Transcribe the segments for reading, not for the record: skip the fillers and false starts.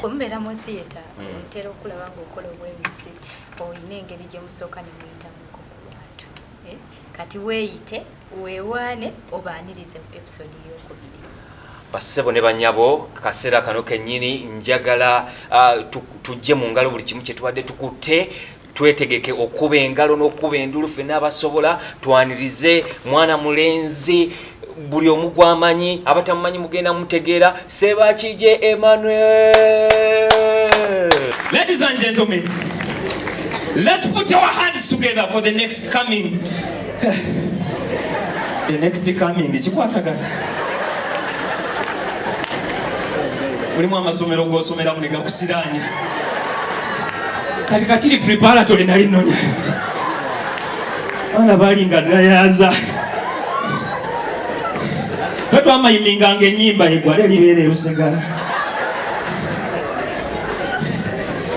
Kumbera mu theater ntera okulaba ng'okola obwemisi oyina engeri gye musooka ne muyitamuko ku bantu kati weeyite weewaane obaanirize episode ey'okubiri. Bassebo ne banyabo kaseera kano kennyini njagala tujje mu ngalo buli kimu kye tubadde tukutte twetegeke okuba engalo n'okuba endulu ffenna abasobola twanirize mwana mulenzi buli omu gw'amanyi abatamumanyi mugenda mutegeera Sebakije Emmanuel. Ladies and gentlemen, let's put our hands together for the next coming. The next coming kikwatagana mulimu amasomero g'osomera mu ne gakusiraanya kati kakiri preparatory nali nnonya abaana balinga gayaza twamayimbinganga ennyimba egwala eribeera erusegala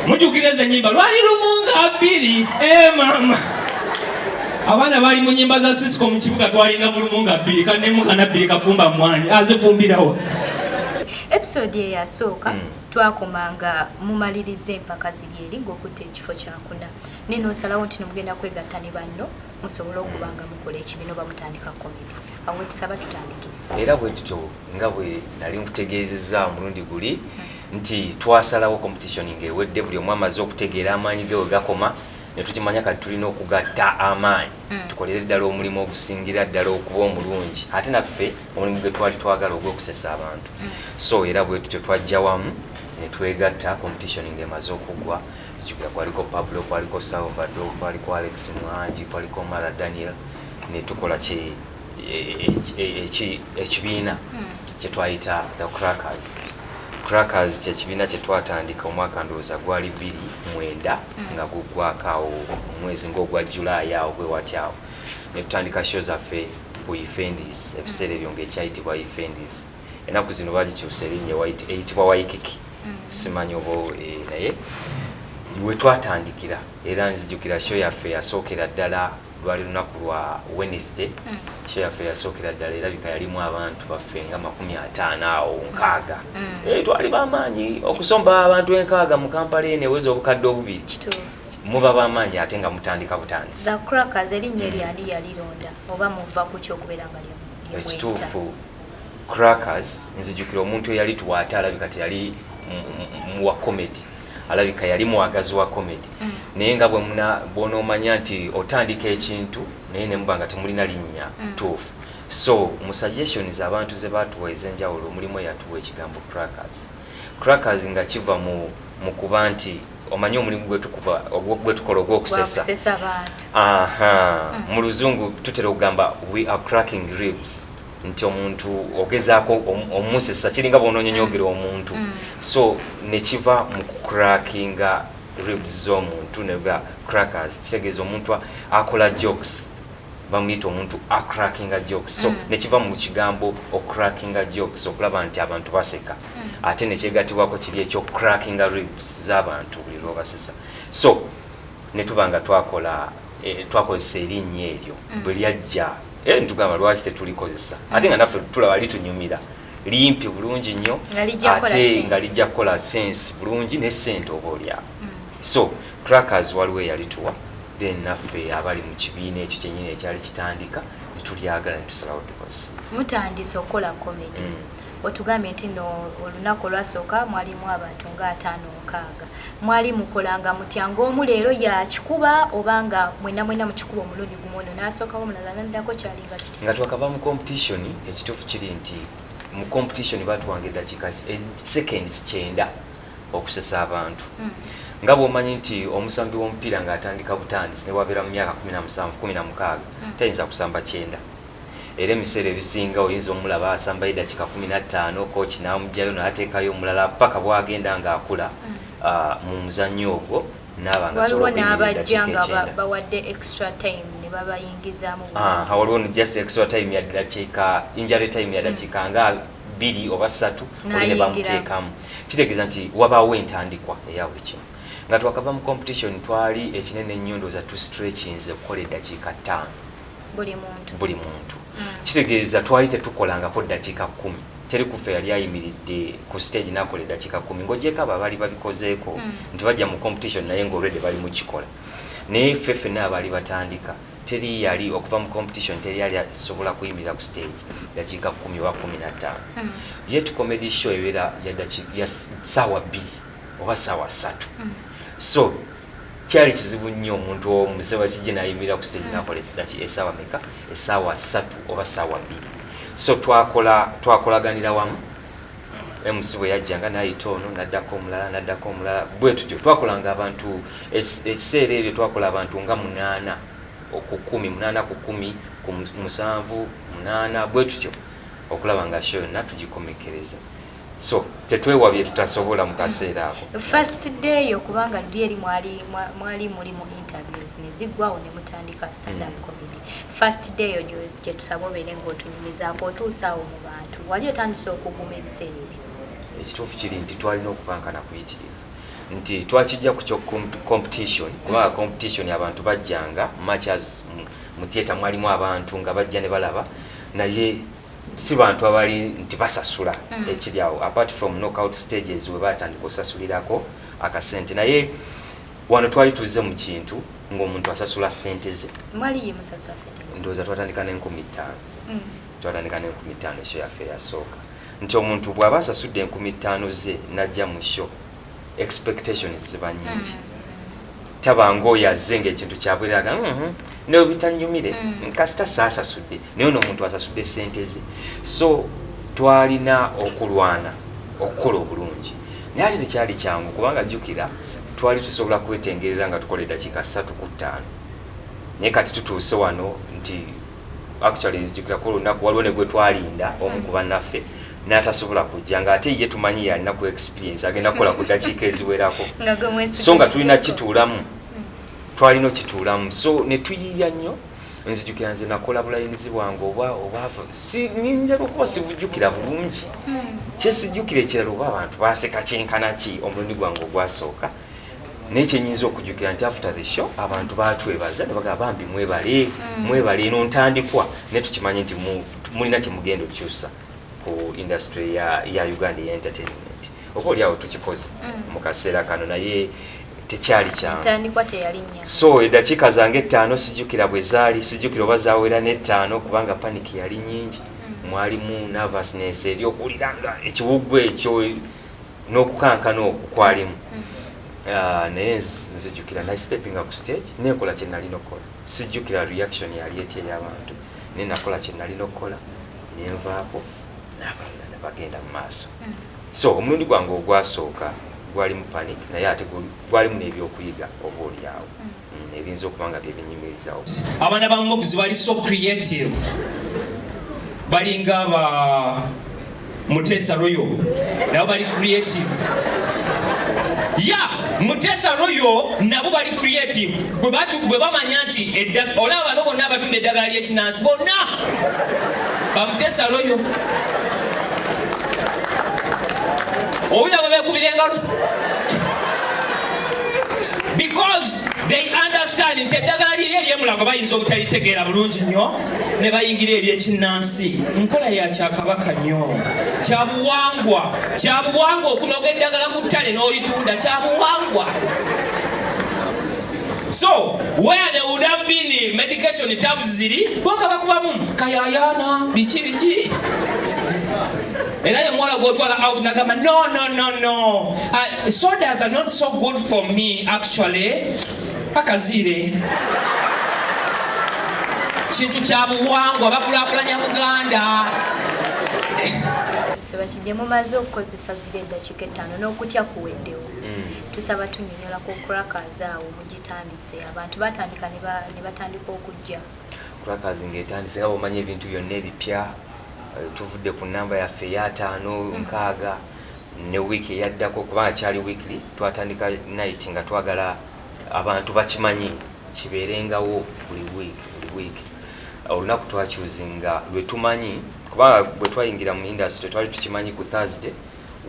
mujjukira ezo ennyimba lwali lumunga bbiri mama abaana bali mu nnyimba za Cisco mu kibuga twalinga mu lumunga bbiri kanemu kana bbiri kafumba mwanyi azifumbirawo. Episode eyasooka twakomanga mumalirize empaka ziri eri ng'okutte ekifo kyakuna nino osalawo nti nemugenda kwegatta ne banno musobole okubanga mukola ekibiina oba mutandika komedi awo wetusaba tutandikire. Era bwe tutyo nga bwe nali nkutegeezezza omulundi guli nti twasalawo competition ng'ewedde buli omu amaze okutegeera amaanyi ge we gakoma ne tukimanya kati tulina okugatta amaanyi tukolere ddala omulimu ogusingira ddala okuba omulungi ate naffe omulimu gwe twali twagala ogw'okusesa abantu. So era bwe tutyo twajja wamu ne twegatta competition ng'emaze okugwa zijjukira kwaliko Pablo kwaliko Salvador kwaliko Alex Mwangi kwaliko Mara Daniel ne tukola ekibiina kye twayita The Crackers kyekibiina kye twatandika omwaka ndowooza gwali 2009 nga guggwakaawo omwezi ng'ogwa July awo bwe watyawo ne tutandika show zaffe ku Ifendis ebiseera ebyo ng'ekyayitibwa Ifendis ennaku zino bagikyusa erinnya eyitibwa Waikiki simanyi oba naye we twatandikira era nzijukira show yaffe yasookera ddala lwali lunaku lwa Wednesday show yaffe yasookera ddala erabika yalimu abantu baffe nga 50 awo nkaaga twali bamaanyi okusomba abantu enkaaga mu Kampala eno eweza obukadde obubiri muba bamaanyi ate nga mutandika butandisi. The Crackers erinnya eryali yalironda oba muva ku ky'okubeera nga lyemweta? Ekituufu Crackers nzijukira omuntu eyali tuwaate alabika teyali muwa comedy alabika yali mwagazi wa comedy naye nga bw'onoomanya nti otandika ekintu naye ne muba nga temulina linnya tuufu. So mu suggestions abantu ze baatuwa ez'enjawulo mulimu eyatuwa ekigambo Crackers nga kiva mu kuba nti omanyi omulimu gwe tukola ogw'okusesa abantu. Mu luzungu tutera okugamba we are cracking ribs nti omuntu ogezaako omusesa kiringa bw'onoonyonyoogera omuntu. So ne kiva mu kucrackinga ribs z'omuntu nebwa Crackers kitegeeza omuntu akola jokes bamuyita omuntu acrackinga jokes. So ne kiva mu kigambo ocrackinga jokes okulaba nti abantu baseka ate ne kyegatibwako kiri ekyo crackinga ribs z'abantu buli lw'obasesa. So ne tuba nga twakozesa erinnya eryo bwe lyajja ntugamba lwaki tetulikozesa ate nga naffe tulaba litunyumira limpi bulungi nnyo ate nga lijja kukola sense bulungi ne ssente oba olyawo. So Crackers waliwo eyalituwa then naffe abali mu kibiina ekyo kyennyini ekyali kitandika ne tulyagala ne tusalawo tukozesa. Mutandise okukola komedi otugambye nti no olunaku olwasooka mwalimu abantu nga 5-6 mwali mukolanga mutya ng'omu leero yakikuba oba nga mwena mu kikuba omulundi gumu ono n'asookawo omulala naddako kyalinga kiti nga twakava mu competition ekituufu kiri nti mu competition batuwanga eddakiika seconds 9 okusesa abantu. Nga bw'omanyi nti omusambi w'omupiira ng'atandika butandisi ne wabeera mu myaka 17-16 tayinza kusamba 9 era emiseera ebisinga oyinza omulaba asamba eddakiika 15 kooki n'amugyayo n'ateekayo omulala paka bw'agenda ng'akula mu muzannyo ogwo n'aba nga waliwo n'abajja nga bawadde extra time ne babayingizaamu waliwo just extra time yaddakiika injury time yaddakiika nga 2 oba 3 oli ne bamuteekamu kitegeeza nti wabaawo entandikwa eya buli kimu. Nga twakava mu competition twali ekinene ennyo ndowooza tu stretchings okukola eddakiika 5 buli muntu kitegeeza twali tetukolangako eddakiika 10 teri kufa yali ayimiridde ku stage nakola eddakiika 10 ng'ogyeko abo abaali babikozeeko nti bajja mu competition naye ng'olwedde bali mu kikola naye ffe ffenna abaali batandika teri yali okuva mu competition teri yali asobola kuyimirira ku stage dakiika 10 oba 15 yet comedy show ebeera ya ssaawa 2 oba ssaawa 3 so kyali kizibu nnyo omuntu omuseba kijje nayimirira ku stage nakola essaawa meka essaawa 3 oba ssaawa 2 so twakolaganira wamu MC bwe yajjanga n'ayita ono n'addako omulala bwe tutyo twakolanga abantu ekiseera ebyo twakola abantu nga 8 ku 10 ku 7 8 bwe tutyo okulaba nga show yonna tugikomekereza so tetwewabye tutasobola mu kaseera ako first day okubanga luli eri mwali muli mu interviews nezigwawo ne mutandika stand up comedy first day ojo gye tusaba obeere ng'otunyumizaako otuusaawo mu bantu wali otandise okuguma ebiseera ebyo ekituufu kiri nti twalina okukankana kuyitirivu nti twakijja ku kyo competition kubanga competition abantu bajjanga matches mu theatre mwalimu abantu nga bajja ne balaba naye si bantu abali nti basasula ekiri awo apart from knockout stages we batandika osasulirako akasente naye wano twali tuze mu kintu ng'omuntu asasula sente ze mwali ye musasula sente ndowooza twatandika n'15,000 twatandika n'15,000 esho yaffe yasooka nti omuntu bw'aba asasudde 15,000 ze najja mu show expectations ziba nyingi tabanga oyo azze ng'ekintu kyabweraga naye bitanyumire kasita saasasudde naye ono omuntu asasudde sente ze so twalina okulwana okukola obulungi naye ate tekyali kyangu kubanga jjukira twali tusobola kwetengerera nga tukola eddakiika 3 ku 5 naye kati tutuuse wano nti actually nzijukira ku olunaku waliwo ne gwe twalinda omu ku bannaffe n'atasobola kujja nga ate ye tumanyi yalina ku experience agenda kukola ku ddakiika eziwerako so nga tulina kituulamu twalina okituulamu so ne tuyiiya nnyo nzijukira nze nakola bulayinizi bwange oba ninja lwokuba sibujjukira bulungi kyesijjukira ekirala oba abantu baaseka kyenkana ki omulundi gwange ogwasooka naye kyenyinza okujjukira nti after the show abantu baatwebaza ne bagamba bambi mwebale eno ntandikwa naye tukimanyi nti mulina kyemugenda okyusa ku industry ya Uganda ya entertainment oba oliawo tukikoze mu kaseera kano naye tekyali kyantandikwa teyalinya so eddakiika zange 5 sijjukira bwe zaali sijjukira oba zaawera ne5 kubanga panic yali nyingi mwalimu nervousness eri okuwulira nga ekiwuggwa ekyo n'okukankana okwo kwalimu naye nzijjukira naye stepping up stage neekola kye nalina okukola sijjukira reaction yali eti ey'abantu naye nakola kye nalina okukola nenvaako n'abalala ne bagenda mu maaso so omulundi gwange ogwasooka gwali mu panic naye ate gwalimu n'ebyokuyiga oba oliawo ebiyinza okuba nga byebinyumirizawo abaana ba Moguzi bali so creative balinga aba Mutesa Royo nabo bali creative Mutesa Royo nabo bali creative bwe bamanya nti olaba bano bonna abatunda eddagala ly'ekinansi bonna ba Mutesa Royo owulira bwe beekubira engalo because they understand nti eddagala liri eryemulago bayinza obutalitegeera bulungi nnyo ne bayingira ery'ekinnansi nkola ya kyakabaka nnyo kyabuwangwa okunoga eddagala ku ttale n'olitunda kyabuwangwa so where there would have been medication tabs ziri bonga bakubamu kayayaana biki era ye mwala gwotwala out nagamba no sodas are not so good for me actually akazire kintu kyabuwangwa bakulaakulanya Buganda sebakijje mumaze okukozesa zire eddakiika 5 n'okutya kuweddewo tusaba tunyonyola ku crackers awo mugitandise abantu batandika ne batandika okujja crackers ng'etandise nga bw'omanyi ebintu byonna ebipya tuvudde ku namba yaffe ya 5 ne wiiki eyaddako kubanga kyali weekly twatandika night nga twagala abantu bakimanyi kibeerengawo buli week olunaku twakyuzinga lwe tumanyi kubanga bwe twayingira mu industry twali tukimanyi ku Thursday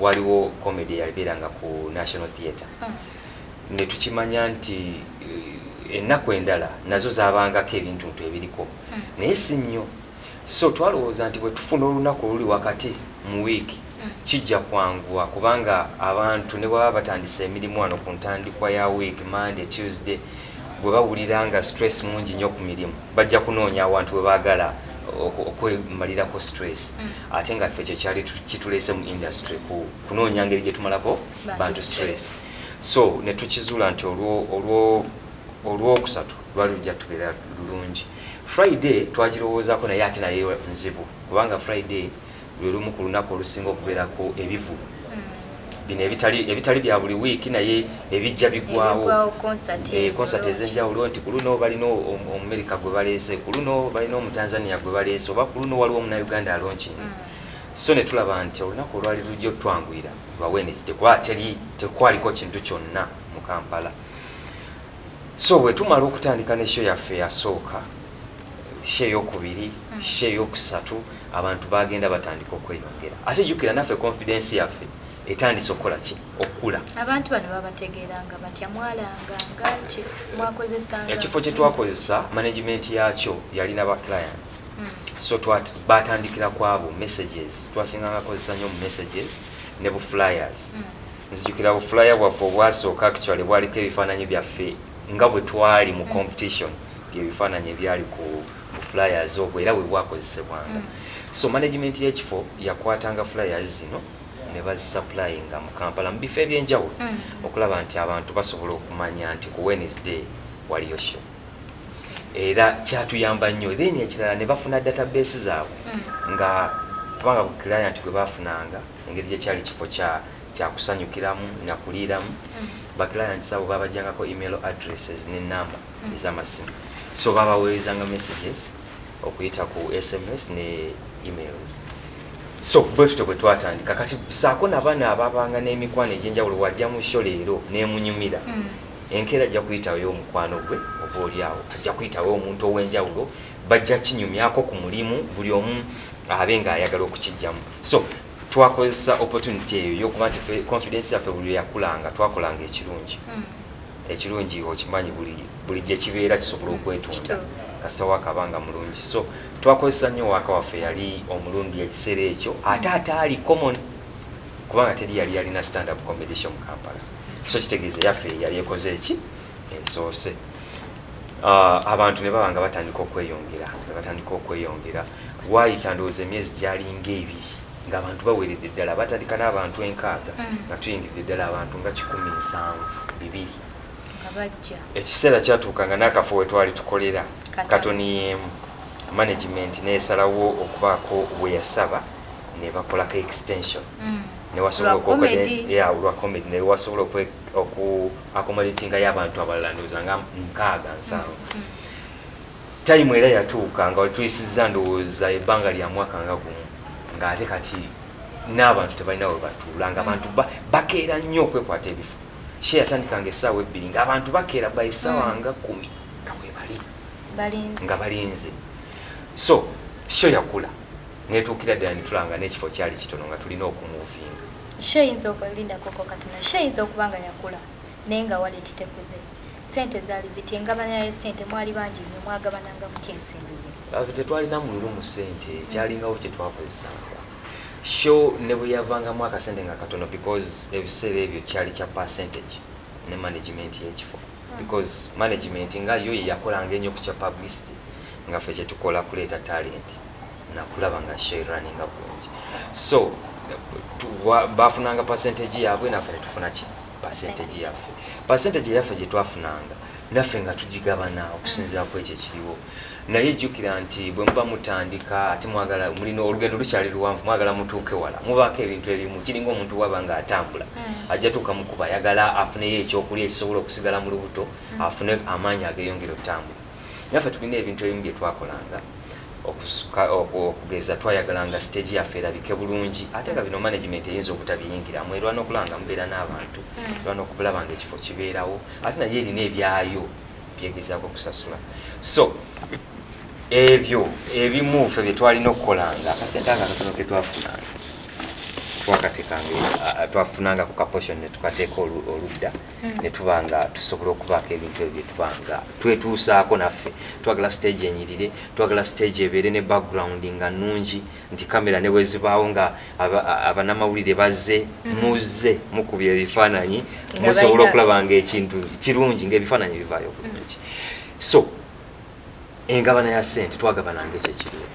waliwo comedy yabeeranga ku National Theatre ne tukimanya nti ennaku endala nazo zaabangako ebintu ebiriko naye si nnyo so twalowooza nti bwe tufuna olunaku oluli wakati mu wiiki kijja kwanguwa kubanga abantu ne bwaba batandisa emirimu wano ku ntandikwa ya week Monday Tuesday bwe bawulira nga stress mungi nnyo ku mirimu bajja kunoonya abantu bwe baagala okwemalirako stress ate nga ffe ekyo kyali kituleese mu industry kunoonya ngeri gye tumalako bantu stress so ne tukizuula nti olwokusatu lwali lujja tubeera lulungi. Friday twagirowoozaako naye ate naye nzibu kubanga Friday lwe lumu ku lunaku olusinga okubeerako ebivu bino ebitali bya buli wiiki naye ebijja bigwawo concert ez'enjawulo nti ku luno balina Omumerika gwe baleese ku luno balina Omutanzania gwe baleese oba ku luno waliwo Omunayuganda launching so ne tulaba nti olunaku olwali lujja otwanguyira lwa Wednesday kuba tekwaliko kintu kyonna mu Kampala. So bwe tumala okutandika ne show yaffe yasooka show eyokubiri show eyokusatu abantu bagenda batandika okweyongera ate jjukira naffe confidence yaffe etandise okukola ki okula. Abantu bano babategeeranga batya mwalanga ngaki mwakozesanga ekifo kye twakozesa management yakyo yalina ba clients so batandikira kwabo messages twasinganga kozesa nnyo mu messages ne bu flyers nzijukira bu flyer bwaffe obwasooka actually bwaliko ebifaananyi byaffe nga bwe twali mu competition ebifaananyi ebyali ku flyers obwo era bwe bwakozesebwanga so management y'ekifo yakwatanga flyers zino ne bazisupplyinga mu Kampala mu bifo ebyenjawulo okulaba nti abantu basobola okumanya nti ku Wednesday waliyo show era kyatuyamba nnyo then ekirala ne bafuna database zaabwe nga kubanga bu client gwe bafunanga engeri gye kyali kifo kyakusanyukiramu nakuliiramu ba clients abo babajjangako email addresses ne number ez'amasimu so babaweerezanga messages okuyita ku SMS ne emails. So bwe twatandika kati saako n'abaana ababanga n'emikwano egy'enjawulo wajja mu show leero n'emunyumira enkeera ajja kuyitawo omukwano gwe oba oliawo ajja kuyitawo omuntu ow'enjawulo bajja kinyumyako ku mulimu buli omu abe ng'ayagala okukijjamu. So twakozesa opportunity eyo y'okuba nti confidence yaffe buli yakulanga twakolanga ekirungi okimanyi buli gye kibeera kisobola okwetunda kasita wakabanga mulungi so twakozesa nnyo waka waffe yali omulundi ekiseera ekyo ate ali common kubanga teri yali yalina stand up competition mu Kampala so kitegeeza yaffe yali ekoze eki ensoose abantu ne babanga batandika okweyongera waayita ndowooza emyezi gyalinga ebiri ng'abantu baweredde ddala batandika n'abantu 6 nga tuyingidde ddala abantu nga 172 ekiseera kyatuukanga n'akafo we twali tukolera katoni management nesalawo okubaako bwe yasaba ne bakolako extension ne wasobola olwa comedy ne wasobola accommodatinga y'abantu abalala ndowooza nga 6-7 time era yatuuka nga tuyisizza ndowooza ebbanga lya mwaka nga gumu ng'ate kati n'abantu tebalina we batuula ng'abantu bakeera nnyo okwekwata ebifo she yatandikanga essaawa 2 ng'abantu bakeera by essaawa nga 10 nga bwe bali nga balinze so show yakula netuukira ddala nitulanga n'ekifo kyali kitono nga tulina okumuvinga sheyinza okulinda koko katono sheyinza okubanga yakula naye nga waleti tekuze sente zaali zityengabanayo sente mwali bangi nnyo mwagabananga mutya ensimbi ze tetwalina mululu mu sente kyalingawo kye twakozesanga show ne bwe yavangamu akasente nga katono because ebiseera ebyo kyali kya percentage ne management y'ekifo because management nga yo yakolanga ennyo ku kya publicity nga ffe kye tukola kuleeta talent nakulaba nga show running bulungi so bafunanga percentage yaabwe naffe ne tufuna ki percentage yaffe gye twafunanga naffe nga tugigabana okusinziira ku ekyo ekiriwo naye jjukira nti bwe muba mutandika ate mwagala mulina olugendo lukyali luwanvu mwagala mutuuke wala mubaako ebintu ebimu kiringa omuntu waba nga atambula ajja tuuka mukuba ayagala afuneyo ekyokulya ekisobola okusigala mu lubuto afune amaanyi ageeyongera okutambula naffe tulina ebintu ebimu bye twakolanga okugeza twayagalanga stage yaffe erabike bulungi ate nga bino management eyinza obutabiyingiramu erwana okulanga mubeera n'abantu erwana okulaba nga ekifo kibeerawo ate naye erina ebyayo byegezaako okusasula so ebyo ebimu ffe bye twalina okukolanga akasente akatono ke twafunanga twakatekange twafunanga ku kapotion ne tukateeka oludda ne tubanga tusobola okubaako ebintu ebyo tubanga twetuusaako naffe twagala stage enyirire twagala stage ebeere ne background nga nnungi nti kamera ne bwezibaawo nga abanamawulire bazze muzze mukubya ebifaananyi musobola okulaba ng'ekintu kirungi ng'ebifaananyi bivaayo bulungi. So engabana ya ssente twagabananga ekyekiriwo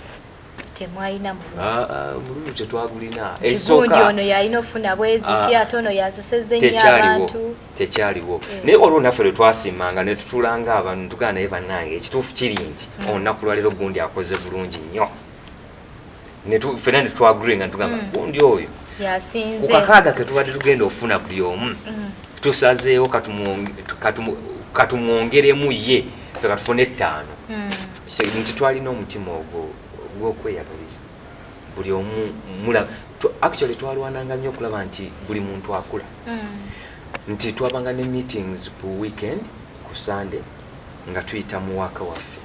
temwalina mululu tetwagulina esooka ono yalina ofuna bweziti ate ono yasesezza ennyo abantu tekyaliwo naye waliwo naffe lwe twasimanga ne tutulanga abantu tugana naye bannange ekituufu kiri nti olunaku lwaleero gundi akoze bulungi nnyo ffena ne twagulenga ne tugamba gundi oyo yasinze ku kakaaga ke tubadde tugenda ofuna buli omu tusazeewo katumwongeremu ye ffe katufune 5 nti twalina omutima ogwo gw'okweyagaliza buli omu actually twalwananga nnyo okulaba nti buli muntu akula nti twabanga ne meetings ku weekend ku Sunday nga tuyita mu waka waffe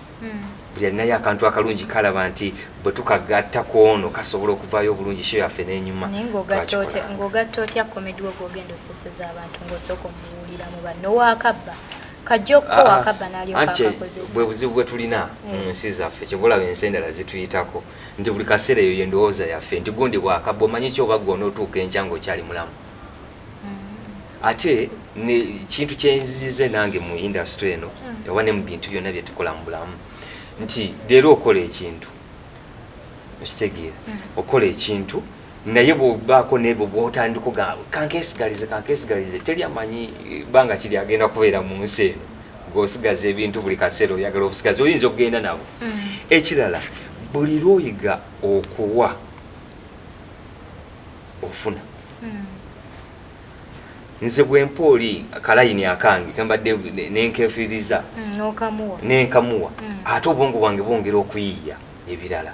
buli alinayo akantu akalungi kalaba nti bwe tukagatta ku ono kasobola okuvaayo obulungi sho yaffe n'enyuma naye ng'ogatta otya komedi wo gw'ogenda oseseza abantu ng'osooka omuwulira mu banno waakabba kajjokko wakabba n'alyokakozesa bwe buzibu bwe tulina mu nsi zaffe kyebulaba ensi endala zituyitako nti buli kaseera eyo yendowooza yaffe nti gundi bwakabba omanyi kyoba gwona otuuka enkya ng'okyali mulamu ate kintu kyenzize nange mu industry eno oba ne mu bintu byonna bye tukola mu bulamu nti leero okola ekintu okitegeera okola ekintu naye bw'obaako n'ebyo bw'otandika ogamba kankeesigalize teri amanyi banga kiri agenda kubeera mu nsi eno ng'osigaza ebintu buli kaseera oyagala obusigazi oyinza okugenda nabo. Ekirala buli lw'oyiga okuwa ofuna. Nze bwempa oli kalayini akange kembadde nenkeefiriza nenkamuwa ate obwongo bwange bwongera okuyiiya ebirala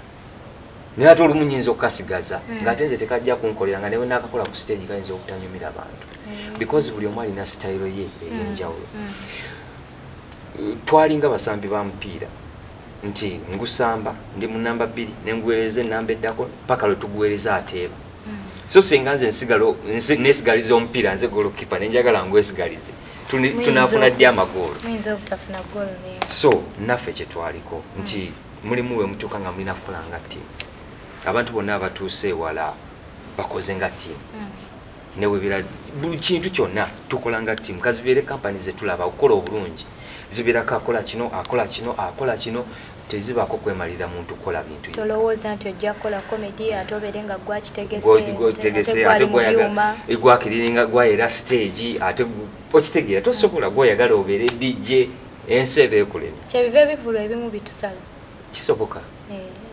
naye ate olumu nyinza okukasigaza ng'ate nze tekajja kunkolera nga newe naakakola ku stage kayinza okutanyumira abantu because buli omu alina sitayiro ye ey'enjawulo. Twalinga basambi ba mupiira nti ngusamba ndi mu namba 2 nenguweereza enamba eddako paka lwe tuguweereza ateeba. So singa nze nesigaliza omupiira nze golokipa nenjagala ngwesigalize tunafuna ddi amagoolo. So naffe kye twaliko nti mulimu we mutuuka nga mulina kukola nga ttiimu. Abantu bonna abatuuse ewala bakoze nga ttiimu. Newe buli kintu kyonna tukola nga ttiimu. Kazibeere kampani ze tulaba okukola obulungi. Zibeerako akola kino tezibaako kwemalira muntu kukola bintu. Tolowooza nti ojja kukola komedi ate obeere nga gwakitegese ate gwakiriringa gwayera stage ate okitegeera tosobola gwayagala obeere DJ ensi eba ekulema. Kyebiva ebivulo ebimu bitusala.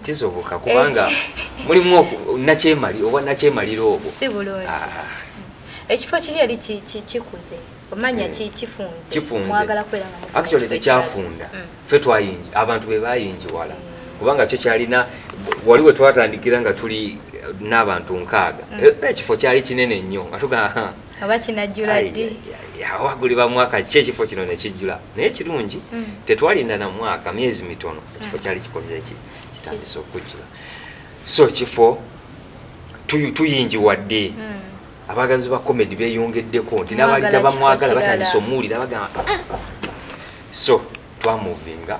Kisoboka kubanga mulimu nakyemali oba nakyemaliro obwo. Si bulungi. Ekifo kiri eri kikuze. Omanya kifunze. Mwagala kwera nga mufunze. Actually tekyafunda. Ffe twayingi abantu be bayingi wala. Kubanga kyo kyalina waliwe twatandikira nga tuli n'abantu 6. Ekifo kyali kinene nnyo nga tuga aba kinajjula ddi. Wagulibwa mwaka ki ekifo kino ne kijjula. Naye kirungi tetwalinda na mwaka myezi mitono ekifo kyali kikoze kitandise okujjula. So ekifo tuyingi wadde. Abagazi ba comedy beyongeddeko nti n'abali tabamwagala batandise omuwulira bagamba. So twamuvinga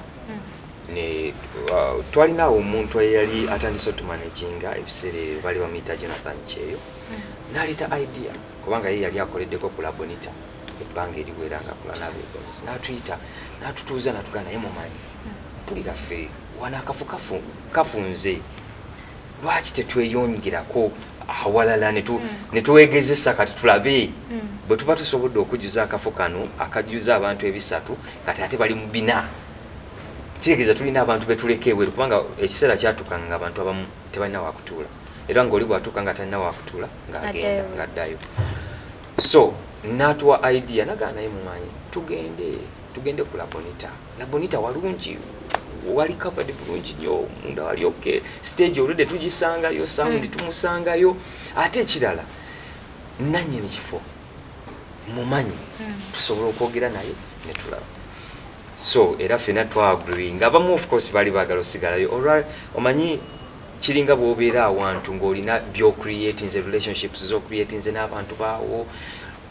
ne twalinawo omuntu eyali atandise otumanaginga ebiseera bali bamuyita Jonathan Kyeyo n'aleeta idea kubanga ye yali akoleddeko ku Labonita ebbanga eriwera nga kulana begozi n'atuyita n'atutuuza n'atugana naye mumanyi mpulira ffe wana akafu kafunze lwaki tetweyongerako awalala ne tuwegezesa kati tulabe bwe tuba tusobodde okujuza akafo kano akajuza abantu 3 kati ate bali mu 4 kitegeeza tulina abantu betuleka eweru kubanga ekiseera kyatuuka nga abantu abamu tebalina wakutuula era ng'oli bwatuuka nga talina wakutuula ng'agenda ng'addayo. So n'atuwa idea nagana naye mumanyi tugende ku Labonita walungi wali covered bulungi nnyo munda wali okay stage already tugisangayo sound tumusangayo ate ekirala nannyini kifo mumanyi tusobola okwogera naye ne tulaba. So era ffena twagriwinga abamu of course bali baagala osigalayo olwa omanyi kiringa bw'obeera awantu ng'olina by'ocreatinze relationships z'ocreatinze n'abantu baawo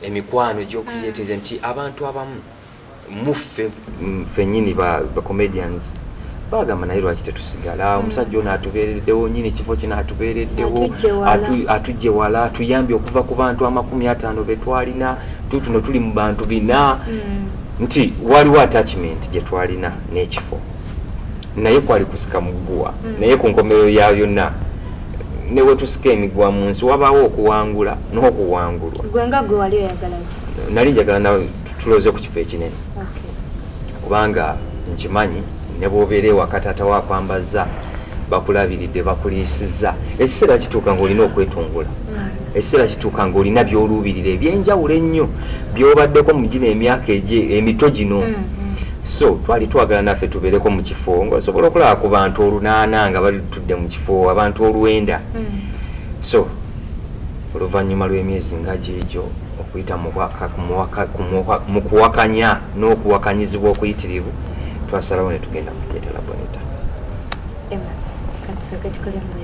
emikwano gy'ocreatinze nti abantu abamu muffe ffennyini ba comedians bagamba naye lwaki tetusigala omusajja ono atubeereddewo nyini kifo kino atubeereddewo atujje wala atuyambye okuva ku bantu 50 be twalina tuno tuli mu bantu 4 nti waliwo attachment gye twalina n'ekifo naye kwali kusika muguwa naye ku nkomerero ya yonna ne wetusika emigwa mu nsi wabaawo okuwangula n'okuwangulwa. Gwe nga gwe wali oyagala ki? Nali njagala na tuloze ku kifo ekinene kubanga nkimanyi ne bw'obeera ewaka taata wakwambaza bakulabiridde bakuliisizza ekiseera kituuka ng'olina okwetungula ekiseera kituuka ng'olina by'oluubirira ebyenjawulo ennyo by'obaddeko mu gino emyaka emito gino so twali twagala naffe tubeereko mu kifo ng'osobola okulaba ku bantu 8 nga bali tutudde mu kifo abantu 9 so oluvannyuma lw'emyezi nga gyegyo okuyita mu kuwakanya n'okuwakanyizibwa okuyitirivu twasalawo ne tugenda kujeetera Bonita. Emma, kansoke tukole mu